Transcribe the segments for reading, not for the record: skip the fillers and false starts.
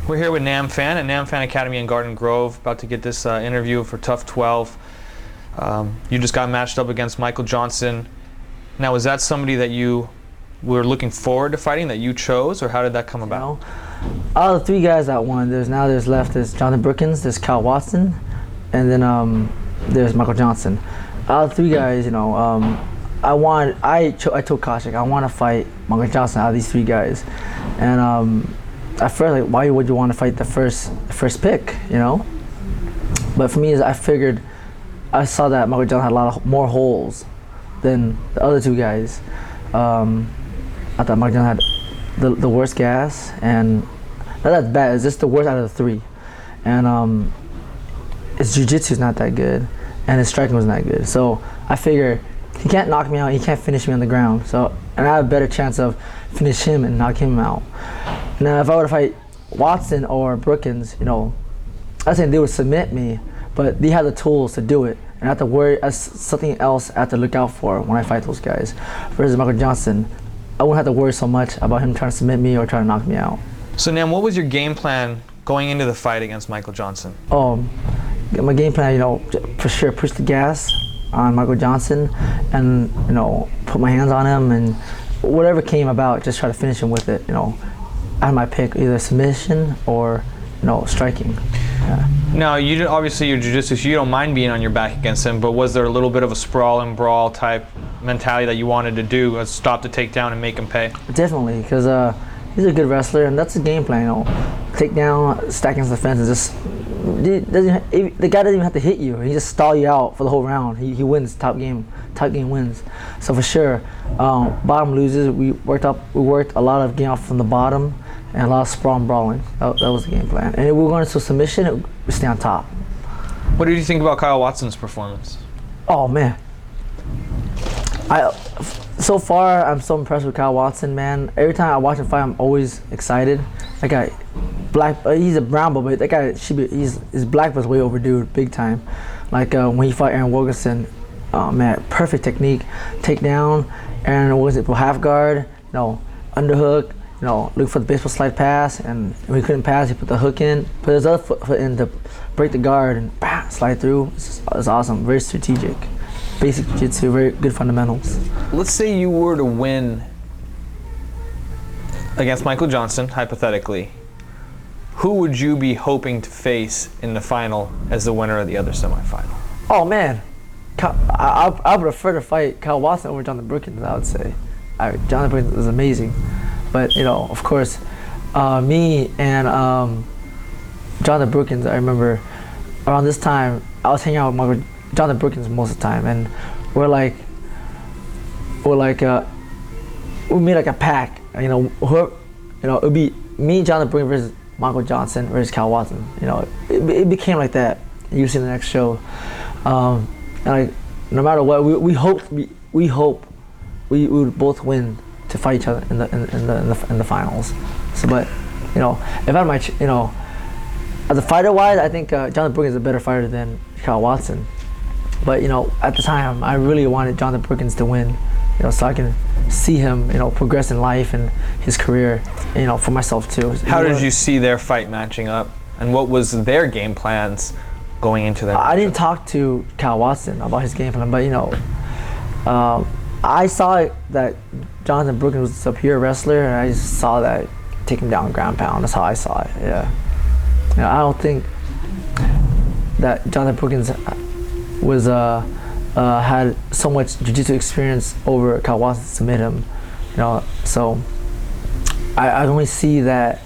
We're here with Phan at Phan Academy in Garden Grove, about to get this interview for TUF 12. You just got matched up against Michael Johnson. Now, is that somebody that you were looking forward to fighting, that you chose, or how did that come about? Out of the three guys that won, there's Jonathan Brookins, there's Kyle Watson, and then there's Michael Johnson. Out of the three guys, I told Koshik I want to fight Michael Johnson out of these three guys, and at first, like, why would you want to fight the first pick, But for me, is I saw that Michael Johnson had a lot more holes than the other two guys. I thought Michael Johnson had the worst gas, and not that's bad. It's just the worst out of the three, and his jiu-jitsu is not that good, and his striking was not good. So I figure he can't knock me out. He can't finish me on the ground. And I have a better chance of finish him and knock him out. Now, if I were to fight Watson or Brookins, I think they would submit me, but they have the tools to do it, and I have to worry as something else I have to look out for when I fight those guys. Versus Michael Johnson, I wouldn't have to worry so much about him trying to submit me or trying to knock me out. So, Nam, what was your game plan going into the fight against Michael Johnson? My game plan, for sure, push the gas on Michael Johnson, and put my hands on him, and whatever came about, just try to finish him with it. I had my pick, either submission or striking. Yeah. Now, obviously your jiu-jitsu, so you don't mind being on your back against him, but was there a little bit of a sprawl and brawl type mentality that you wanted to do, stop the takedown and make him pay? Definitely, because he's a good wrestler, and that's the game plan. Take down, stack against the fence, and just the guy doesn't even have to hit you. He just stall you out for the whole round. He wins. Top game wins. So for sure, bottom loses. We worked a lot of game off from the bottom, and a lot of sprawl and brawling. That was the game plan. And if we were going to submission, we stay on top. What did you think about Kyle Watson's performance? Oh man, so far I'm so impressed with Kyle Watson, man. Every time I watch him fight, I'm always excited. That guy, he's a brown belt, but that guy his black belt's way overdue, big time. Like when he fought Aaron Wilkinson, man, perfect technique, takedown. Aaron Wilkinson half guard, underhook. Look for the baseball slide pass, and when he couldn't pass, he put the hook in, put his other foot in to break the guard, and bam, slide through. It's awesome, very strategic. Basic jiu-jitsu, very good fundamentals. Let's say you were to win against Michael Johnson, hypothetically. Who would you be hoping to face in the final as the winner of the other semifinal? Oh man, I would prefer to fight Kyle Watson over Jonathan Brookins, I would say. Jonathan Brookins is amazing. But, of course, me and Jonathan Brookins, I remember around this time, I was hanging out with Jonathan Brookins most of the time, and we made like a pack. It would be me, Jonathan Brookins versus Michael Johnson versus Kyle Watson. It became like that. You see the next show, and no matter what, we hope we would both win to fight each other in the finals. So, but if I had my as a fighter wise, I think Jonathan Brookins is a better fighter than Kyle Watson. But at the time, I really wanted Jonathan Brookins to win, so I can see him progress in life and his career, for myself too. How did you see their fight matching up, and what was their game plans going into that? I didn't talk to Kyle Watson about his game plan, but I saw that Jonathan Brookins was a superior wrestler, and I just saw that take him down ground pound. That's how I saw it. Yeah. I don't think that Jonathan Brookins was had so much jiu-jitsu experience over Kyle Watson to submit him. So I only see that,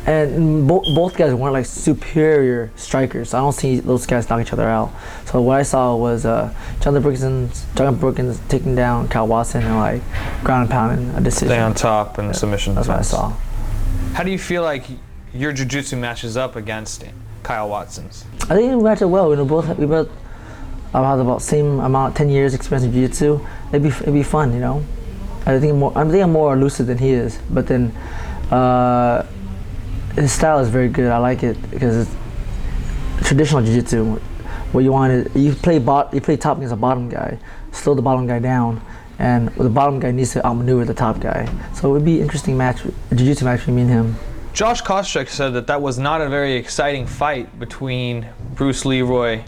and both guys weren't like superior strikers. So I don't see those guys knock each other out. So what I saw was Jonathan Brookins taking down Kyle Watson and like ground and pounding a decision. Stay on top and submission. That's what I saw. How do you feel like your jiu-jitsu matches up against Kyle Watson's? I think we match it well. We both have about same amount, 10 years experience in jiu-jitsu. It'd be fun, I think I'm more elusive than he is, but then his style is very good. I like it because it's traditional jiu-jitsu. What you want is you play top against a bottom guy, slow the bottom guy down, and the bottom guy needs to outmaneuver the top guy. So it would be an interesting match, a jiu-jitsu match between me and him. Josh Koscheck said that was not a very exciting fight between Bruce Leroy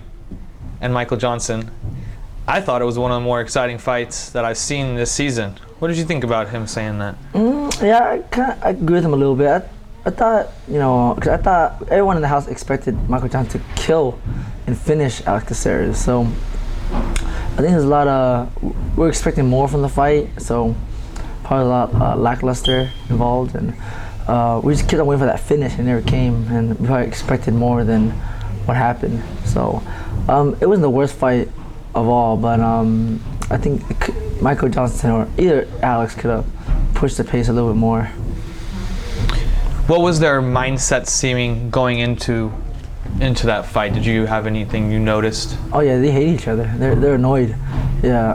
and Michael Johnson. I thought it was one of the more exciting fights that I've seen this season. What did you think about him saying that? Yeah, I agree with him a little bit. I thought, because I thought everyone in the house expected Michael Johnson to kill and finish Alex Caceres. So I think there's a lot of, we're expecting more from the fight. So probably a lot lackluster involved, and we just kept on waiting for that finish, and it never came. And we probably expected more than what happened. So it wasn't the worst fight of all, but I think Michael Johnson or either Alex could have pushed the pace a little bit more. What was their mindset seeming going into that fight? Did you have anything you noticed? Oh yeah, they hate each other. They're annoyed. Yeah,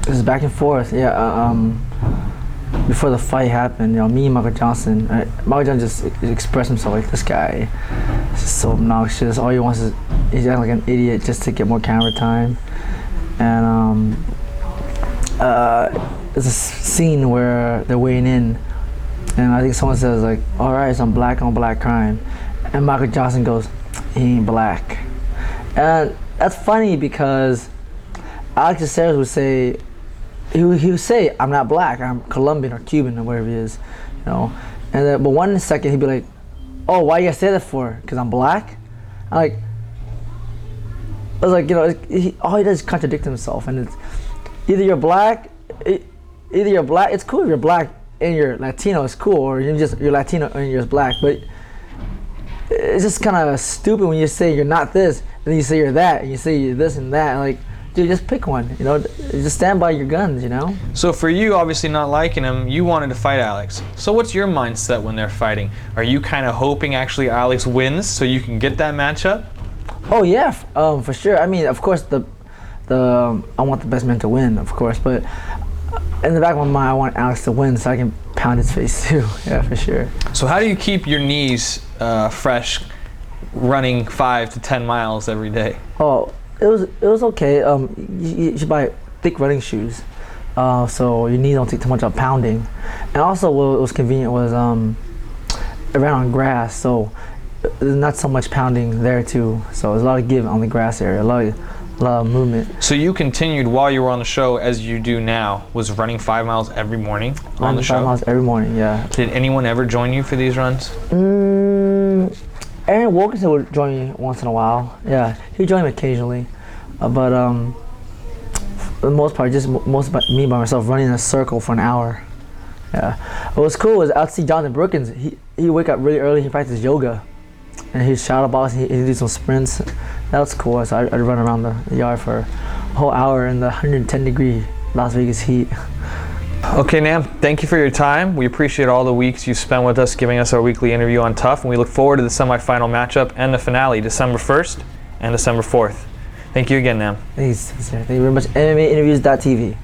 it was back and forth. Yeah, before the fight happened, me and Michael Johnson just expressed himself like, this guy is just so obnoxious. All he wants is he's acting like an idiot just to get more camera time. And there's a scene where they're weighing in, and I think someone says like, all right, it's on black crime, and Michael Johnson goes, he ain't black. And that's funny because Alex Caceres would say, he would say, I'm not black, I'm Colombian or Cuban or whatever he is, And but one second he'd be like, oh, why you gotta say that for? Because I'm black? I was like, all he does is contradict himself, and it's either you're black, it's cool if you're black and you're Latino, it's cool, or you're Latino and you're just black, but it's just kind of stupid when you say you're not this, and then you say you're that, and you say you're this and that, like, dude, just pick one, just stand by your guns, So for you, obviously not liking him, you wanted to fight Alex. So what's your mindset when they're fighting? Are you kind of hoping actually Alex wins so you can get that matchup? Oh yeah, for sure. I mean, of course, I want the best man to win, of course, but in the back of my mind, I want Alex to win so I can pound his face too. Yeah, for sure. So how do you keep your knees fresh, running 5 to 10 miles every day? Oh, it was okay. You should buy thick running shoes, so your knees don't take too much of pounding. And also, what was convenient was it ran on grass, so there's not so much pounding there too. So there's a lot of give on the grass area, a lot of movement. So you continued while you were on the show, as you do now, was running 5 miles every morning on the show? 5 miles every morning, yeah. Did anyone ever join you for these runs? Aaron Wilkinson would join me once in a while. Yeah, he'd join me occasionally, but for the most part, just me by myself running in a circle for an hour. Yeah. What was cool was I'd see Jonathan Brookins. He'd wake up really early. He practiced yoga, and he'd shadow box. He'd do some sprints. That was cool. So I'd run around the yard for a whole hour in the 110-degree Las Vegas heat. Okay, Nam, thank you for your time. We appreciate all the weeks you spent with us giving us our weekly interview on TUF, and we look forward to the semifinal matchup and the finale, December 1st and December 4th. Thank you again, Nam. Thanks, sir. Thank you very much. MMAinterviews.tv.